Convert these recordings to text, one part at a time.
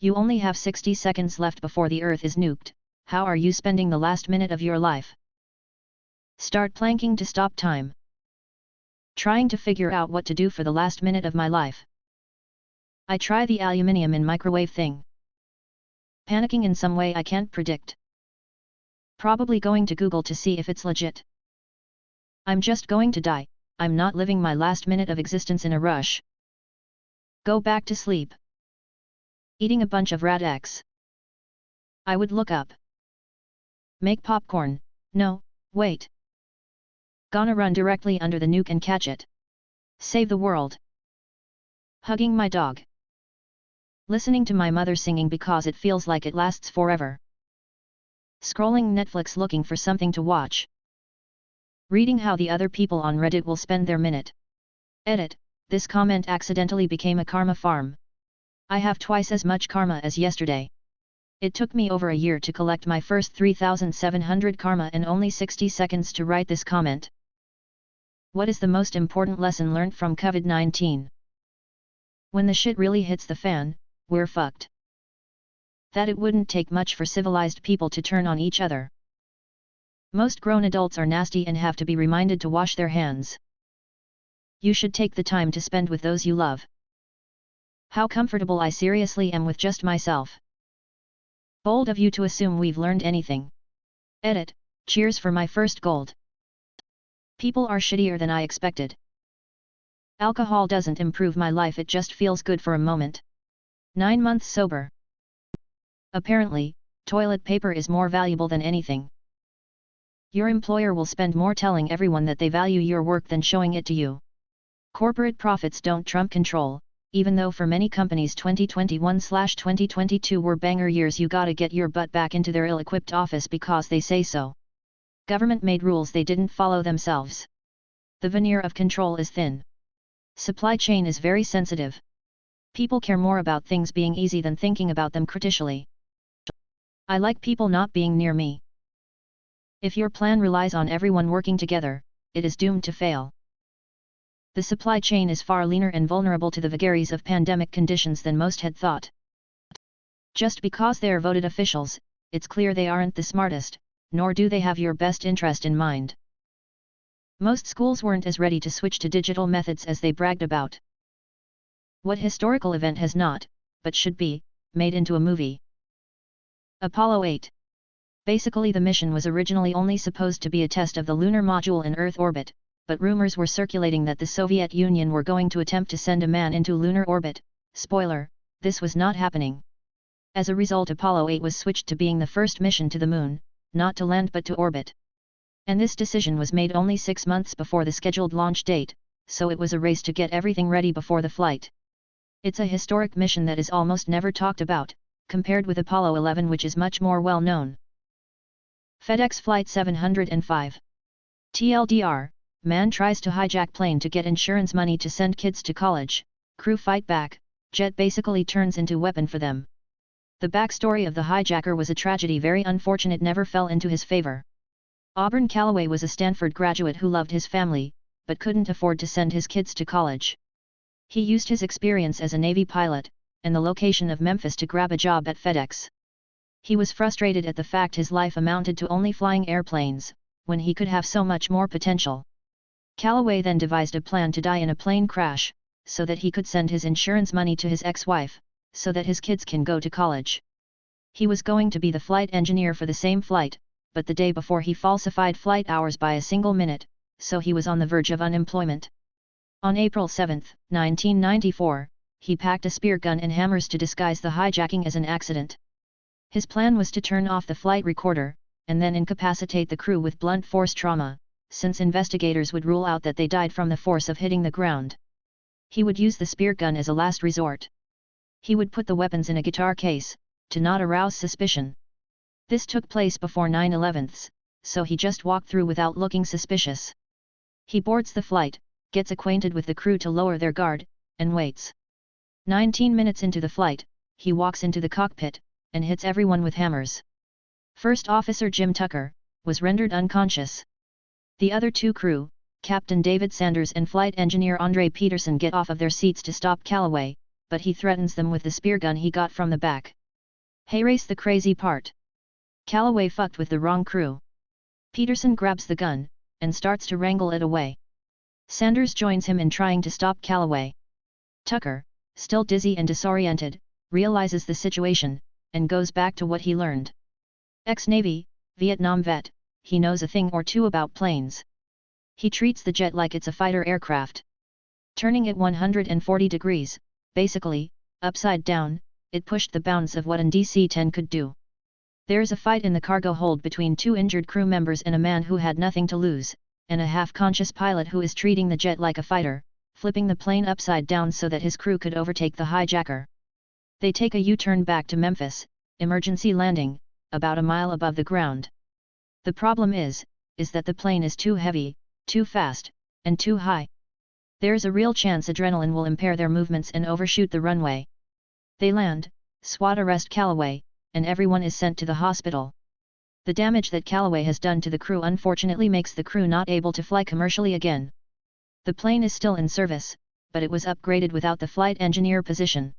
You only have 60 seconds left before the Earth is nuked. How are you spending the last minute of your life? Start planking to stop time. Trying to figure out what to do for the last minute of my life. I try the aluminium in microwave thing. Panicking in some way I can't predict. Probably going to Google to see if it's legit. I'm just going to die. I'm not living my last minute of existence in a rush. Go back to sleep. Eating a bunch of rat eggs. I would look up. Make popcorn. No, wait. Gonna run directly under the nuke and catch it. Save the world. Hugging my dog. Listening to my mother singing because it feels like it lasts forever. Scrolling Netflix looking for something to watch. Reading how the other people on Reddit will spend their minute. Edit, this comment accidentally became a karma farm. I have twice as much karma as yesterday. It took me over a year to collect my first 3,700 karma and only 60 seconds to write this comment. What is the most important lesson learned from COVID-19? When the shit really hits the fan, we're fucked. That it wouldn't take much for civilized people to turn on each other. Most grown adults are nasty and have to be reminded to wash their hands. You should take the time to spend with those you love. How comfortable I seriously am with just myself. Bold of you to assume we've learned anything. Edit, cheers for my first gold. People are shittier than I expected. Alcohol doesn't improve my life, it just feels good for a moment. 9 months sober. Apparently, toilet paper is more valuable than anything. Your employer will spend more telling everyone that they value your work than showing it to you. Corporate profits don't trump control, even though for many companies 2021/2022 were banger years. You gotta get your butt back into their ill-equipped office because they say so. Government made rules they didn't follow themselves. The veneer of control is thin. Supply chain is very sensitive. People care more about things being easy than thinking about them critically. I like people not being near me. If your plan relies on everyone working together, it is doomed to fail. The supply chain is far leaner and vulnerable to the vagaries of pandemic conditions than most had thought. Just because they are voted officials, it's clear they aren't the smartest, nor do they have your best interest in mind. Most schools weren't as ready to switch to digital methods as they bragged about. What historical event has not, but should be, made into a movie? Apollo 8. Basically, the mission was originally only supposed to be a test of the lunar module in Earth orbit, but rumors were circulating that the Soviet Union were going to attempt to send a man into lunar orbit. Spoiler, this was not happening. As a result, Apollo 8 was switched to being the first mission to the moon, not to land but to orbit. And this decision was made only 6 months before the scheduled launch date, so it was a race to get everything ready before the flight. It's a historic mission that is almost never talked about, compared with Apollo 11, which is much more well known. FedEx Flight 705. TLDR, man tries to hijack plane to get insurance money to send kids to college, crew fight back, jet basically turns into weapon for them. The backstory of the hijacker was a tragedy, very unfortunate, never fell into his favor. Auburn Calloway was a Stanford graduate who loved his family, but couldn't afford to send his kids to college. He used his experience as a Navy pilot, and the location of Memphis to grab a job at FedEx. He was frustrated at the fact his life amounted to only flying airplanes, when he could have so much more potential. Calloway then devised a plan to die in a plane crash, so that he could send his insurance money to his ex-wife, so that his kids can go to college. He was going to be the flight engineer for the same flight, but the day before he falsified flight hours by a single minute, so he was on the verge of unemployment. On April 7, 1994, he packed a spear gun and hammers to disguise the hijacking as an accident. His plan was to turn off the flight recorder, and then incapacitate the crew with blunt force trauma, since investigators would rule out that they died from the force of hitting the ground. He would use the spear gun as a last resort. He would put the weapons in a guitar case, to not arouse suspicion. This took place before 9/11, so he just walked through without looking suspicious. He boards the flight, gets acquainted with the crew to lower their guard, and waits. 19 minutes into the flight, he walks into the cockpit, and hits everyone with hammers. First Officer Jim Tucker was rendered unconscious. The other two crew, Captain David Sanders and Flight Engineer Andre Peterson, get off of their seats to stop Calloway, but he threatens them with the spear gun he got from the back. Hey, race the crazy part. Calloway fucked with the wrong crew. Peterson grabs the gun, and starts to wrangle it away. Sanders joins him in trying to stop Calloway. Tucker, still dizzy and disoriented, realizes the situation, and goes back to what he learned. Ex-Navy, Vietnam vet, he knows a thing or two about planes. He treats the jet like it's a fighter aircraft. Turning it 140 degrees, basically, upside down, it pushed the bounds of what an DC-10 could do. There's a fight in the cargo hold between two injured crew members and a man who had nothing to lose, and a half-conscious pilot who is treating the jet like a fighter, flipping the plane upside down so that his crew could overtake the hijacker. They take a U-turn back to Memphis, emergency landing, about a mile above the ground. The problem is that the plane is too heavy, too fast, and too high. There's a real chance adrenaline will impair their movements and overshoot the runway. They land, SWAT arrest Calloway, and everyone is sent to the hospital. The damage that Calloway has done to the crew unfortunately makes the crew not able to fly commercially again. The plane is still in service, but it was upgraded without the flight engineer position.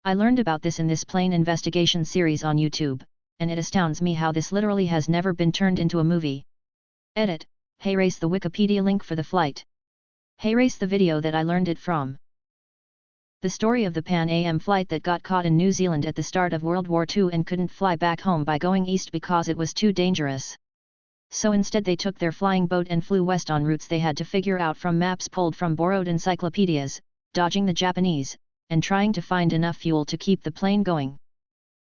I learned about this in this plane investigation series on YouTube, and it astounds me how this literally has never been turned into a movie. Edit, hey race the Wikipedia link for the flight. Hey race the video that I learned it from. The story of the Pan Am flight that got caught in New Zealand at the start of World War II and couldn't fly back home by going east because it was too dangerous. So instead they took their flying boat and flew west on routes they had to figure out from maps pulled from borrowed encyclopedias, dodging the Japanese, and trying to find enough fuel to keep the plane going.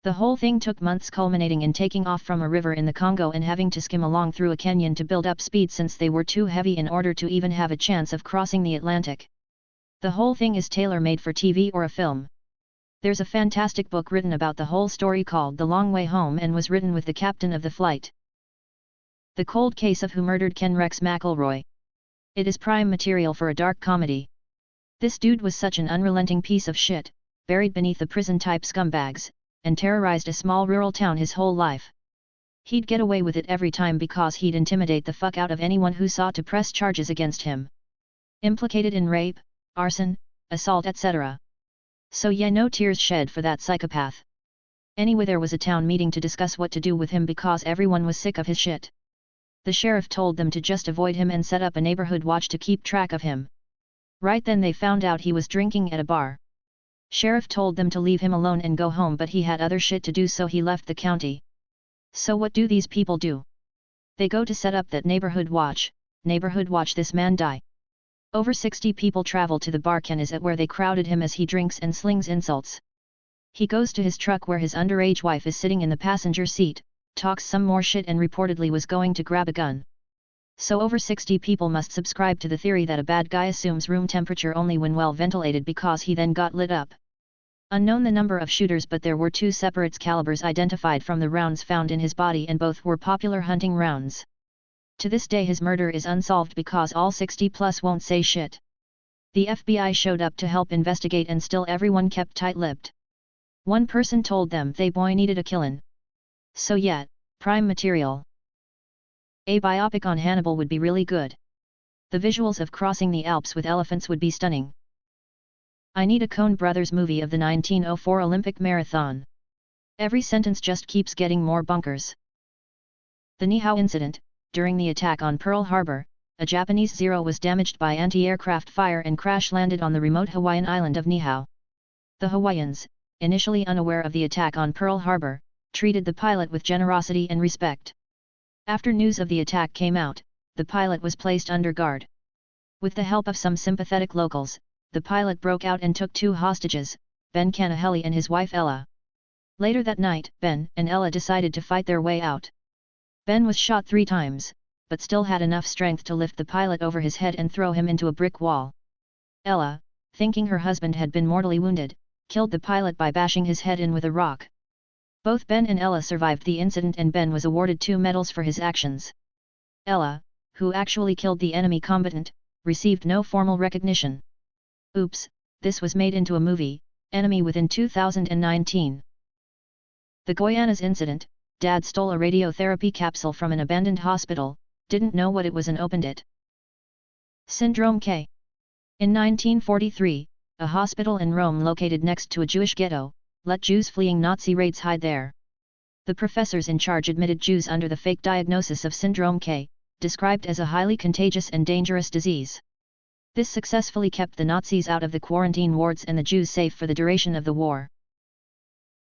The whole thing took months, culminating in taking off from a river in the Congo and having to skim along through a canyon to build up speed since they were too heavy in order to even have a chance of crossing the Atlantic. The whole thing is tailor-made for TV or a film. There's a fantastic book written about the whole story called The Long Way Home and was written with the captain of the flight. The Cold Case of Who Murdered Ken Rex McElroy. It is prime material for a dark comedy. This dude was such an unrelenting piece of shit, buried beneath the prison-type scumbags, and terrorized a small rural town his whole life. He'd get away with it every time because he'd intimidate the fuck out of anyone who sought to press charges against him. Implicated in rape, arson, assault, etc. So yeah, no tears shed for that psychopath. Anyway, there was a town meeting to discuss what to do with him because everyone was sick of his shit. The sheriff told them to just avoid him and set up a neighborhood watch to keep track of him. Right then they found out he was drinking at a bar. Sheriff told them to leave him alone and go home, but he had other shit to do, so he left the county. So what do these people do? They go to set up that neighborhood watch. This man die. Over 60 people travel to the bar Ken is at, where they crowded him as he drinks and slings insults. He goes to his truck where his underage wife is sitting in the passenger seat, talks some more shit and reportedly was going to grab a gun. So over 60 people must subscribe to the theory that a bad guy assumes room temperature only when well ventilated because he then got lit up. Unknown the number of shooters, but there were 2 separate calibers identified from the rounds found in his body, and both were popular hunting rounds. To this day his murder is unsolved because all 60 plus won't say shit. The FBI showed up to help investigate and still everyone kept tight-lipped. One person told them they boy needed a killin'. So yeah, prime material. A biopic on Hannibal would be really good. The visuals of crossing the Alps with elephants would be stunning. I need a Coen Brothers movie of the 1904 Olympic Marathon. Every sentence just keeps getting more bonkers. The Niihau incident. During the attack on Pearl Harbor, a Japanese Zero was damaged by anti-aircraft fire and crash-landed on the remote Hawaiian island of Niihau. The Hawaiians, initially unaware of the attack on Pearl Harbor, treated the pilot with generosity and respect. After news of the attack came out, the pilot was placed under guard. With the help of some sympathetic locals, the pilot broke out and took 2 hostages, Ben Kanahele and his wife Ella. Later that night, Ben and Ella decided to fight their way out. Ben was shot 3 times, but still had enough strength to lift the pilot over his head and throw him into a brick wall. Ella, thinking her husband had been mortally wounded, killed the pilot by bashing his head in with a rock. Both Ben and Ella survived the incident, and Ben was awarded 2 medals for his actions. Ella, who actually killed the enemy combatant, received no formal recognition. Oops, this was made into a movie, Enemy Within 2019. The Guyanas incident. Dad stole a radiotherapy capsule from an abandoned hospital, didn't know what it was and opened it. Syndrome K. In 1943, a hospital in Rome located next to a Jewish ghetto, let Jews fleeing Nazi raids hide there. The professors in charge admitted Jews under the fake diagnosis of Syndrome K, described as a highly contagious and dangerous disease. This successfully kept the Nazis out of the quarantine wards and the Jews safe for the duration of the war.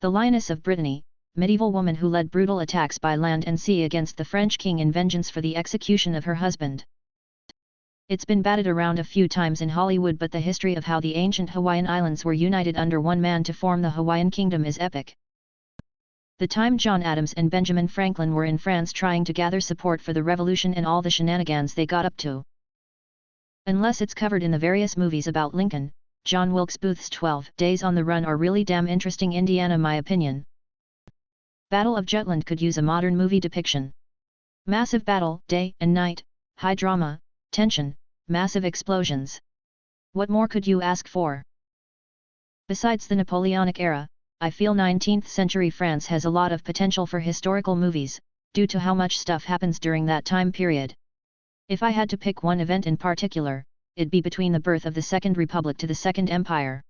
The Lioness of Brittany, medieval woman who led brutal attacks by land and sea against the French king in vengeance for the execution of her husband. It's been batted around a few times in Hollywood, but the history of how the ancient Hawaiian Islands were united under one man to form the Hawaiian Kingdom is epic. The time John Adams and Benjamin Franklin were in France trying to gather support for the revolution and all the shenanigans they got up to. Unless it's covered in the various movies about Lincoln, John Wilkes Booth's 12 Days on the Run are really damn interesting. Indiana, my opinion. Battle of Jutland could use a modern movie depiction. Massive battle, day and night, high drama, tension, massive explosions. What more could you ask for? Besides the Napoleonic era, I feel 19th century France has a lot of potential for historical movies, due to how much stuff happens during that time period. If I had to pick one event in particular, it'd be between the birth of the Second Republic to the Second Empire.